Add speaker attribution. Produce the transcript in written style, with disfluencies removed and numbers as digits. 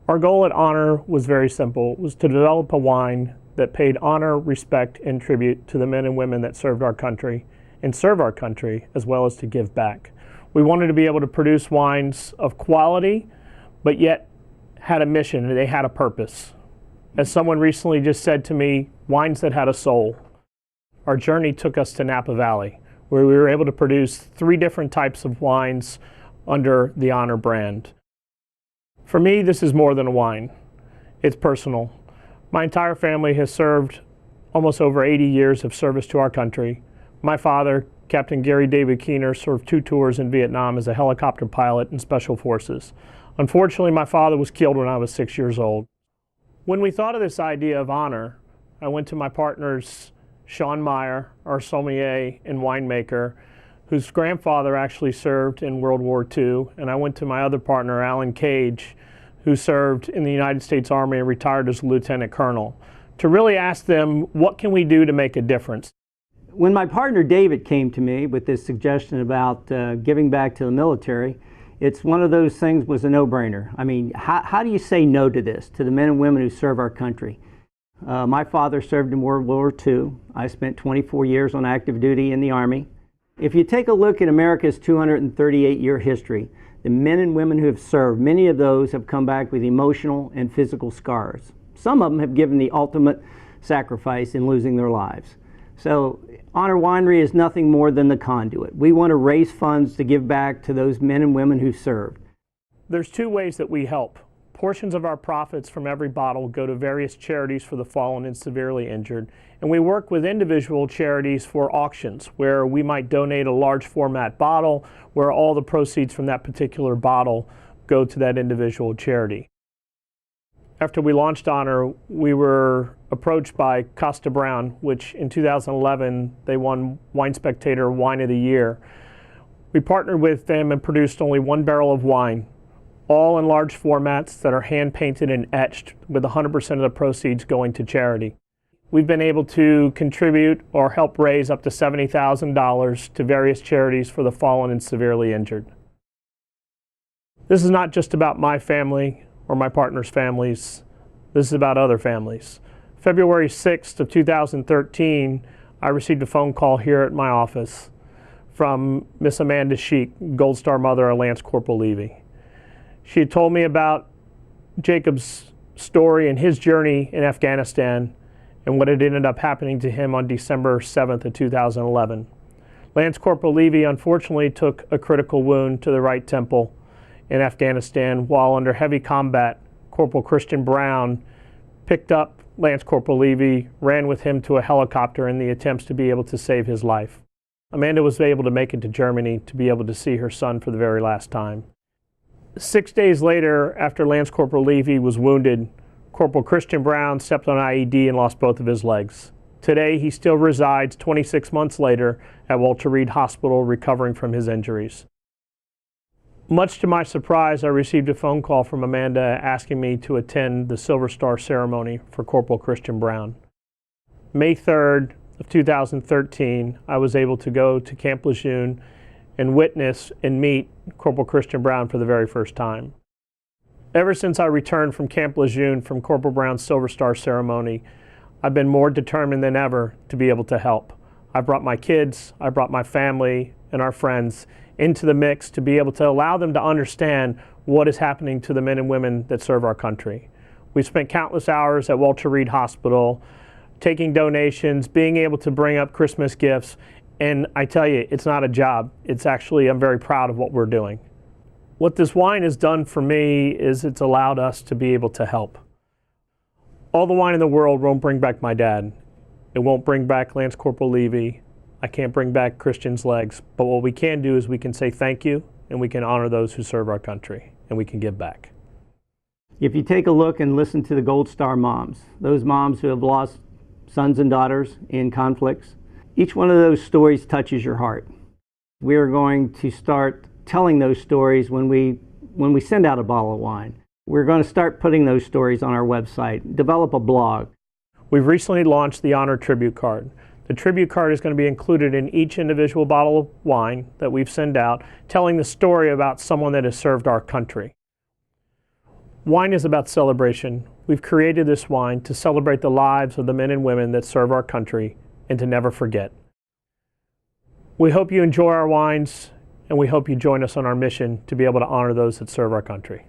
Speaker 1: Our goal at Honor was very simple. It was to develop a wine that paid honor, respect, and tribute to the men and women that served our country and serve our country, as well as to give back. We wanted to be able to produce wines of quality, but yet had a mission and they had a purpose. As someone recently just said to me, wines that had a soul. Our journey took us to Napa Valley, where we were able to produce 3 different types of wines under the Honor brand. For me, this is more than a wine. It's personal. My entire family has served almost over 80 years of service to our country. My father, Captain Gary David Keener, served 2 tours in Vietnam as a helicopter pilot in Special Forces. Unfortunately, my father was killed when I was 6 years old. When we thought of this idea of Honor, I went to my partners, Sean Meyer, our sommelier and winemaker, whose grandfather actually served in World War II, and I went to my other partner, Alan Cage, who served in the United States Army and retired as a lieutenant colonel, to really ask them, what can we do to make a difference?
Speaker 2: When my partner David came to me with this suggestion about giving back to the military, it's one of those things was a no-brainer. I mean, how do you say no to this, to the men and women who serve our country? My father served in World War II. I spent 24 years on active duty in the Army. If you take a look at America's 238-year history, the men and women who have served, many of those have come back with emotional and physical scars. Some of them have given the ultimate sacrifice in losing their lives. So Honor Winery is nothing more than the conduit. We want to raise funds to give back to those men and women who served.
Speaker 1: There's 2 ways that we help. Portions of our profits from every bottle go to various charities for the fallen and severely injured, and we work with individual charities for auctions where we might donate a large format bottle where all the proceeds from that particular bottle go to that individual charity. After we launched Honor, we were approached by Kosta Browne, which in 2011 they won Wine Spectator Wine of the Year. We partnered with them and produced only 1 barrel of wine, all in large formats that are hand painted and etched, with 100% of the proceeds going to charity. We've been able to contribute or help raise up to $70,000 to various charities for the fallen and severely injured. This is not just about my family or my partner's families. This is about other families. February 6th of 2013, I received a phone call here at my office from Miss Amanda Sheik, Gold Star mother of Lance Corporal Levy. She had told me about Jacob's story and his journey in Afghanistan and what had ended up happening to him on December 7th of 2011. Lance Corporal Levy unfortunately took a critical wound to the right temple in Afghanistan while under heavy combat. Corporal Christian Brown picked up Lance Corporal Levy, ran with him to a helicopter in the attempts to be able to save his life. Amanda was able to make it to Germany to be able to see her son for the very last time. 6 days later, after Lance Corporal Levy was wounded, Corporal Christian Brown stepped on an IED and lost both of his legs. Today, he still resides 26 months later at Walter Reed Hospital recovering from his injuries. Much to my surprise, I received a phone call from Amanda asking me to attend the Silver Star ceremony for Corporal Christian Brown. May 3rd of 2013, I was able to go to Camp Lejeune and witness and meet Corporal Christian Brown for the very first time. Ever since I returned from Camp Lejeune from Corporal Brown's Silver Star ceremony, I've been more determined than ever to be able to help. I brought my kids, I brought my family and our friends into the mix to be able to allow them to understand what is happening to the men and women that serve our country. We spent countless hours at Walter Reed Hospital, taking donations, being able to bring up Christmas gifts, and I tell you, it's not a job. It's actually, I'm very proud of what we're doing. What this wine has done for me is it's allowed us to be able to help. All the wine in the world won't bring back my dad. It won't bring back Lance Corporal Levy. I can't bring back Christian's legs, but what we can do is we can say thank you and we can honor those who serve our country and we can give back.
Speaker 2: If you take a look and listen to the Gold Star moms, those moms who have lost sons and daughters in conflicts, each one of those stories touches your heart. We are going to start telling those stories when we send out a bottle of wine. We're going to start putting those stories on our website, develop a blog.
Speaker 1: We've recently launched the Honor Tribute Card. The tribute card is going to be included in each individual bottle of wine that we've sent out, telling the story about someone that has served our country. Wine is about celebration. We've created this wine to celebrate the lives of the men and women that serve our country and to never forget. We hope you enjoy our wines, and we hope you join us on our mission to be able to honor those that serve our country.